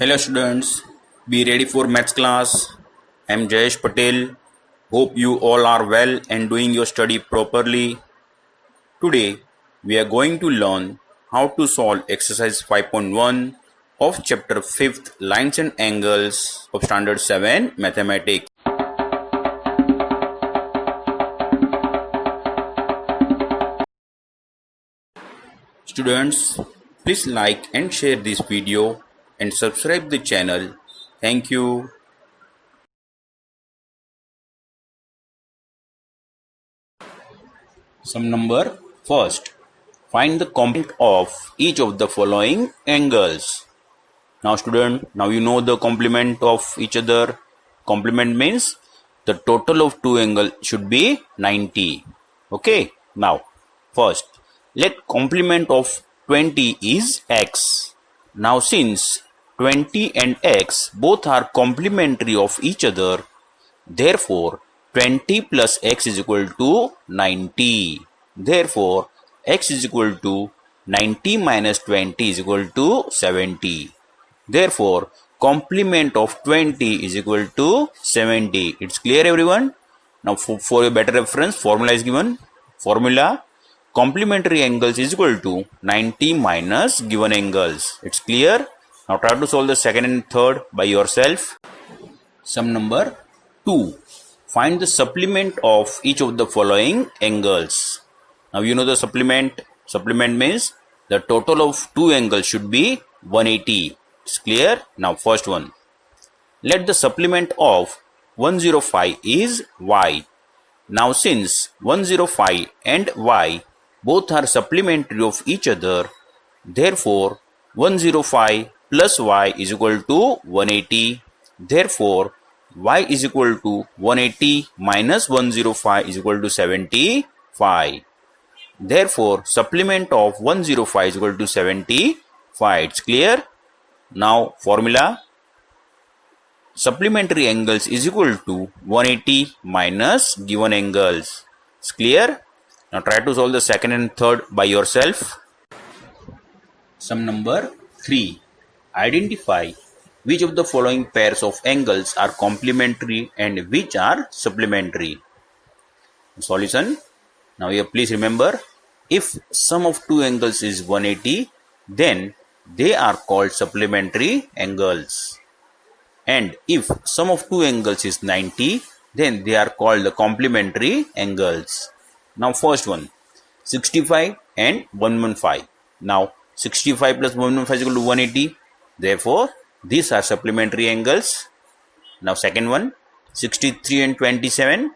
Hello students, be ready for maths class. I am Jayesh Patel. Hope you all are well and doing your study properly. Today we are going to learn how to solve exercise 5.1 of chapter 5th Lines and Angles of standard 7 mathematics. Students, please like and share this video and subscribe the channel. Thank you. Sum number first. Find the complement of each of the following angles. Now student, now you know the complement of each other. Complement means the total of two angles should be 90. Okay. Now first, let complement of 20 is x. Now since 20 and x both are complementary of each other, therefore 20 plus x is equal to 90. Therefore x is equal to 90 minus 20 is equal to 70. Therefore complement of 20 is equal to 70. It's clear everyone? Now for a better reference, formula is given. Formula: complementary angles is equal to 90 minus given angles. It's clear? Now try to solve the second and third by yourself. Sum number 2. Find the supplement of each of the following angles. Now you know the supplement. Supplement means the total of two angles should be 180. It's clear? Now first one. Let the supplement of 105 is y. Now since 105 and y both are supplementary of each other, therefore 105 plus y is equal to 180. Therefore y is equal to 180 minus 105 is equal to 75. Therefore supplement of 105 is equal to 75. It's clear? Now formula: supplementary angles is equal to 180 minus given angles. It's clear? Now try to solve the second and third by yourself. Sum number 3. Identify which of the following pairs of angles are complementary and which are supplementary. Solution. Now here please remember, if sum of two angles is 180, then they are called supplementary angles. And if sum of two angles is 90, then they are called the complementary angles. Now first one, 65 and 115. Now 65 plus 115 is equal to 180. Therefore these are supplementary angles. Now second one, 63 and 27.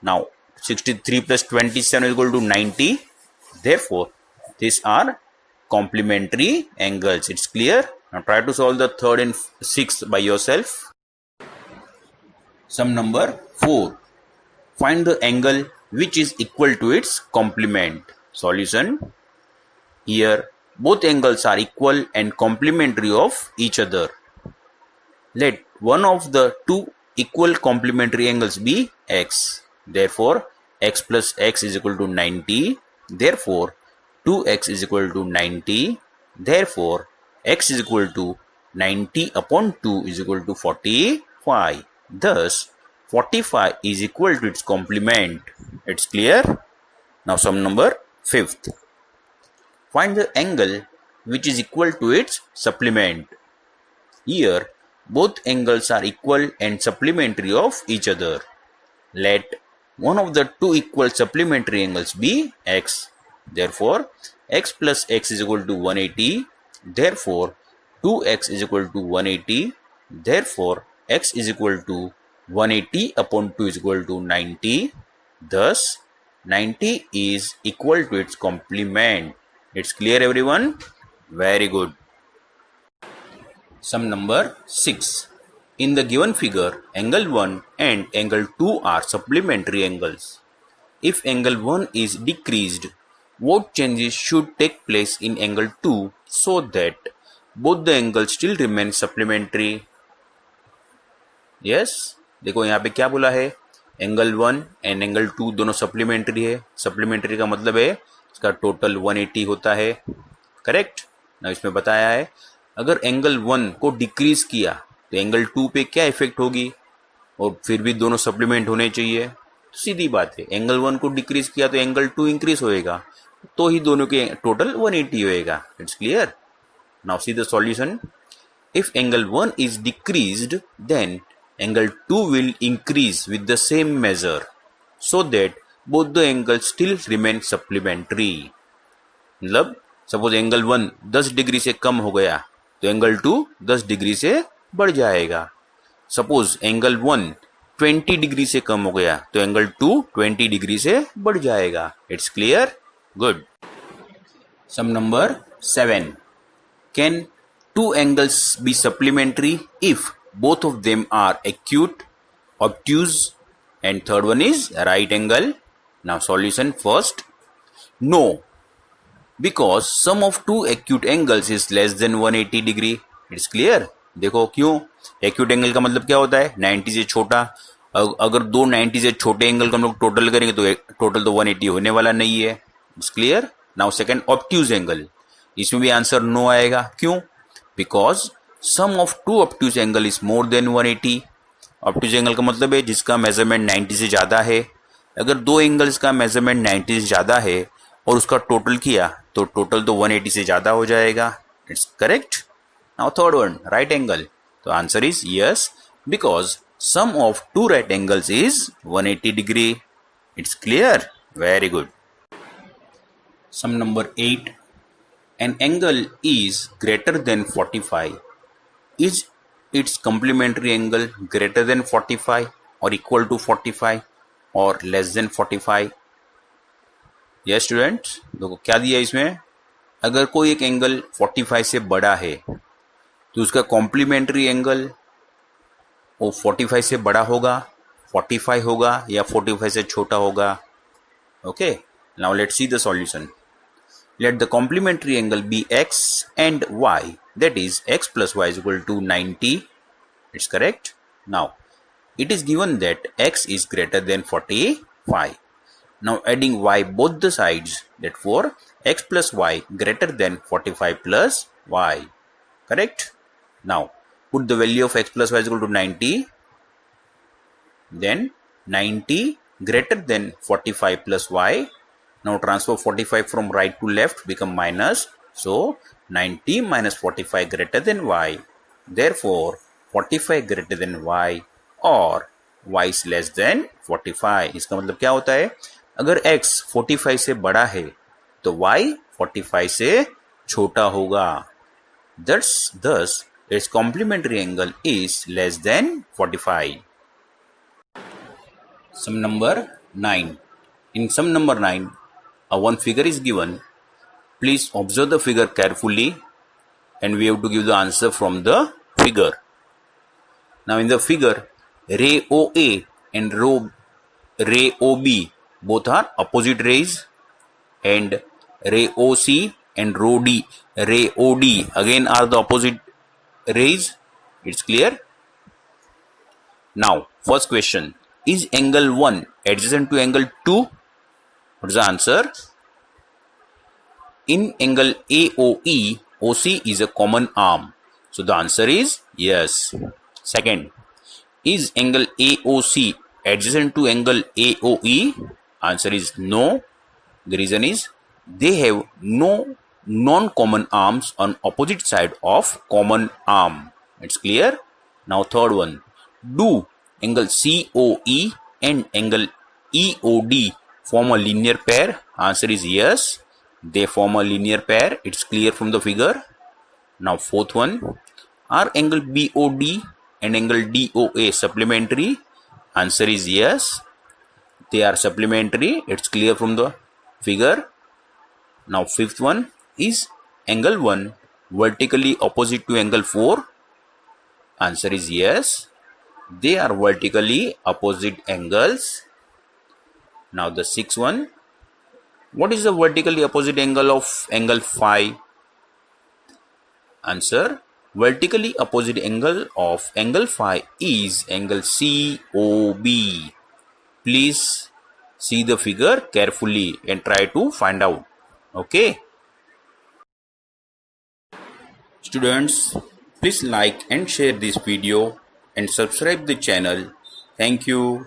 Now 63 plus 27 is equal to 90. Therefore these are complementary angles. It's clear? Now try to solve the third and sixth by yourself. Sum number 4. Find the angle which is equal to its complement. Solution. Here both angles are equal and complementary of each other. Let one of the two equal complementary angles be x. Therefore x plus x is equal to 90. Therefore 2x is equal to 90. Therefore x is equal to 90 upon 2 is equal to 45. Thus 45 is equal to its complement. It's clear? Now sum number 5th. Find the angle which is equal to its supplement. Here both angles are equal and supplementary of each other. Let one of the two equal supplementary angles be x. Therefore x plus x is equal to 180. Therefore 2x is equal to 180. Therefore x is equal to 180 upon 2 is equal to 90. Thus 90 is equal to its complement. It's clear everyone? Very good. Sum number 6. In the given figure, angle 1 and angle 2 are supplementary angles. If angle 1 is decreased, what changes should take place in angle 2 so that both the angles still remain supplementary? Yes, देखो यहाँ पे क्या बोला है, angle 1 and angle 2 दोनों supplementary है. Supplementary का मतलब है इसका टोटल 180 होता है. करेक्ट ना, इसमें बताया है अगर एंगल 1 को डिक्रीज किया तो एंगल 2 पे क्या इफेक्ट होगी, और फिर भी दोनों सप्लीमेंट होने चाहिए। सीधी बात है, एंगल 1 को डिक्रीज किया तो एंगल 2 इंक्रीज होएगा, तो ही दोनों के टोटल 180 होएगा। It's clear. Now see the solution. If angle 1 is decreased, then angle 2 will increase with the same measure, so that both the angles still remain supplementary. मतलब suppose angle 1 10 degree से कम हो गया तो एंगल 2 10 डिग्री से बढ़ जाएगा। Suppose angle 1 20 degree से कम हो गया तो एंगल 2 20 डिग्री से बढ़ जाएगा। It's clear? Good. Sum number 7. Can two angles be supplementary if both of them are acute, obtuse, and third one is right angle? Now solution first. No, because sum of two acute angles is less than 180 degree. It's clear? देखो क्यों? acute angle का मतलब क्या होता है? 90 से छोटा। अगर दो 90 से छोटे एंगल का हम लोग टोटल करेंगे तो टोटल तो 180 होने वाला नहीं है। It's clear. Now second, obtuse angle, इसमें भी आंसर नो आएगा। क्यों? Because sum of two obtuse angle is more than 180। Obtuse angle का मतलब है जिसका मेजरमेंट 90 से ज़्यादा है। अगर दो एंगल्स का मेजरमेंट 90 से ज़्यादा है और उसका टोटल किया तो टोटल तो 180 से ज़्यादा हो जाएगा। It's correct. Now third one, right angle, तो answer is yes, because sum of two right angles is 180 degree. It's clear? Very good. Sum number 8. An angle is greater than 45. Is its complementary angle greater than 45 or equal to 45 or less than 45? Yes students, देखो क्या दिया इसमें। अगर कोई एक angle 45 से बड़ा है तो उसका कॉम्प्लीमेंट्री एंगल वो 45 से बड़ा होगा, 45 होगा या 45 से छोटा होगा। Okay, now let's see the solution. Let the complementary angle be x and y, that is x plus y is equal to 90. It's correct. Now it is given that x is greater than 45. Now adding y both the sides, therefore x plus y greater than 45 plus y. Correct. Now put the value of x plus y is equal to 90. Then 90 greater than 45 plus y. Now transfer 45 from right to left, become minus. So 90 minus 45 greater than y. Therefore 45 greater than y or y is less than 45. इसका मतलब क्या होता है? अगर x 45 से बड़ा है तो y 45 से छोटा होगा. Thus its complementary angle is less than 45. Sum number 9. In sum number 9, one figure is given. Please observe the figure carefully and we have to give the answer from the figure. Now in the figure, ray OA and ray OB both are opposite rays, and ray OC and ray OD again are the opposite rays. It's clear? Now first question, is angle 1 adjacent to angle 2? What is the answer? In angle AOE, OC is a common arm. So the answer is yes. Second, is angle AOC adjacent to angle AOE? Answer is no. The reason is they have no non-common arms on opposite side of common arm. It's clear? Now third one, do angle COE and angle EOD form a linear pair? Answer is yes, they form a linear pair. It's clear from the figure. Now fourth one, are angle BOD and angle DOA supplementary? Answer is yes, they are supplementary. It's clear from the figure. Now fifth one, is angle 1 vertically opposite to angle 4? Answer is yes, they are vertically opposite angles. Now the sixth one, what is the vertically opposite angle of angle phi? Answer, vertically opposite angle of angle phi is angle COB. Please see the figure carefully and try to find out. Okay. Students, please like and share this video and subscribe the channel. Thank you.